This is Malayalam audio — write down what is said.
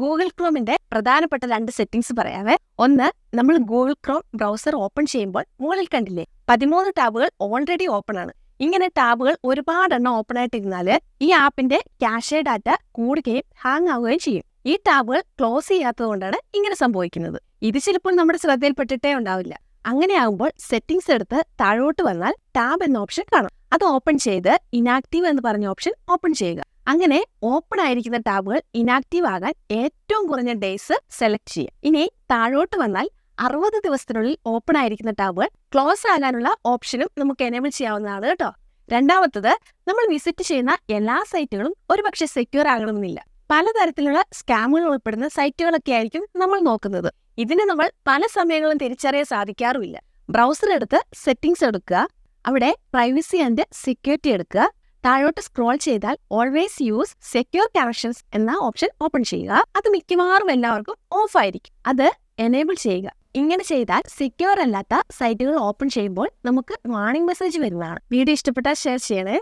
ഗൂഗിൾ ക്രോമിന്റെ പ്രധാനപ്പെട്ട 2 സെറ്റിംഗ്സ് പറയാവേ. ഒന്ന്, നമ്മൾ ഗൂഗിൾ ക്രോം ബ്രൗസർ ഓപ്പൺ ചെയ്യുമ്പോൾ മുകളിൽ കണ്ടില്ലേ 13 ടാബുകൾ ഓൾറെഡി ഓപ്പൺ ആണ്. ഇങ്ങനെ ടാബുകൾ ഒരുപാടെണ്ണം ഓപ്പൺ ആയിട്ടിരുന്നാൽ ഈ ആപ്പിന്റെ ക്യാഷെ ഡാറ്റ കൂടുകയും ഹാങ് ആവുകയും ചെയ്യും. ഈ ടാബുകൾ ക്ലോസ് ചെയ്യാത്തത് കൊണ്ടാണ് ഇങ്ങനെ സംഭവിക്കുന്നത്. ഇത് ചിലപ്പോൾ നമ്മുടെ ശ്രദ്ധയിൽപ്പെട്ടിട്ടേ ഉണ്ടാവില്ല. അങ്ങനെയാകുമ്പോൾ സെറ്റിംഗ്സ് എടുത്ത് താഴോട്ട് വന്നാൽ ടാബ് എന്ന ഓപ്ഷൻ കാണാം. അത് ഓപ്പൺ ചെയ്ത് ഇനാക്റ്റീവ് എന്ന് പറഞ്ഞ ഓപ്ഷൻ ഓപ്പൺ ചെയ്യുക. അങ്ങനെ ഓപ്പൺ ആയിരിക്കുന്ന ടാബുകൾ ഇനാക്റ്റീവ് ആകാൻ ഏറ്റവും കുറഞ്ഞ ഡേയ്സ് സെലക്ട് ചെയ്യുക. ഇനി താഴോട്ട് വന്നാൽ 60 ദിവസത്തിനുള്ളിൽ ഓപ്പൺ ആയിരിക്കുന്ന ടാബുകൾ ക്ലോസ് ആകാനുള്ള ഓപ്ഷനും നമുക്ക് എനേബിൾ ചെയ്യാവുന്നതാണ് കേട്ടോ. രണ്ടാമത്തത്, നമ്മൾ വിസിറ്റ് ചെയ്യുന്ന എല്ലാ സൈറ്റുകളും ഒരുപക്ഷെ സെക്യൂർ ആകണമെന്നില്ല. പലതരത്തിലുള്ള സ്കാമുകൾ ഉൾപ്പെടുന്ന സൈറ്റുകളൊക്കെ ആയിരിക്കും നമ്മൾ നോക്കുന്നത്. ഇതിന് നമ്മൾ പല സമയങ്ങളും തിരിച്ചറിയാൻ സാധിക്കാറുമില്ല. ബ്രൗസർ എടുത്ത് സെറ്റിംഗ്സ് എടുക്കുക, അവിടെ പ്രൈവസി ആൻഡ് സെക്യൂരിറ്റി എടുക്കുക. താഴോട്ട് സ്ക്രോൾ ചെയ്താൽ ഓൾവേസ് യൂസ് സെക്യൂർ കണക്ഷൻസ് എന്ന ഓപ്ഷൻ ഓപ്പൺ ചെയ്യുക. അത് മിക്കവാറും എല്ലാവർക്കും ഓഫ് ആയിരിക്കും. അത് എനേബിൾ ചെയ്യുക. ഇങ്ങനെ ചെയ്താൽ സെക്യൂർ അല്ലാത്ത സൈറ്റുകൾ ഓപ്പൺ ചെയ്യുമ്പോൾ നമുക്ക് വാർണിംഗ് മെസ്സേജ് വരുന്നതാണ്. വീഡിയോ ഇഷ്ടപ്പെട്ടാൽ ഷെയർ ചെയ്യണേ.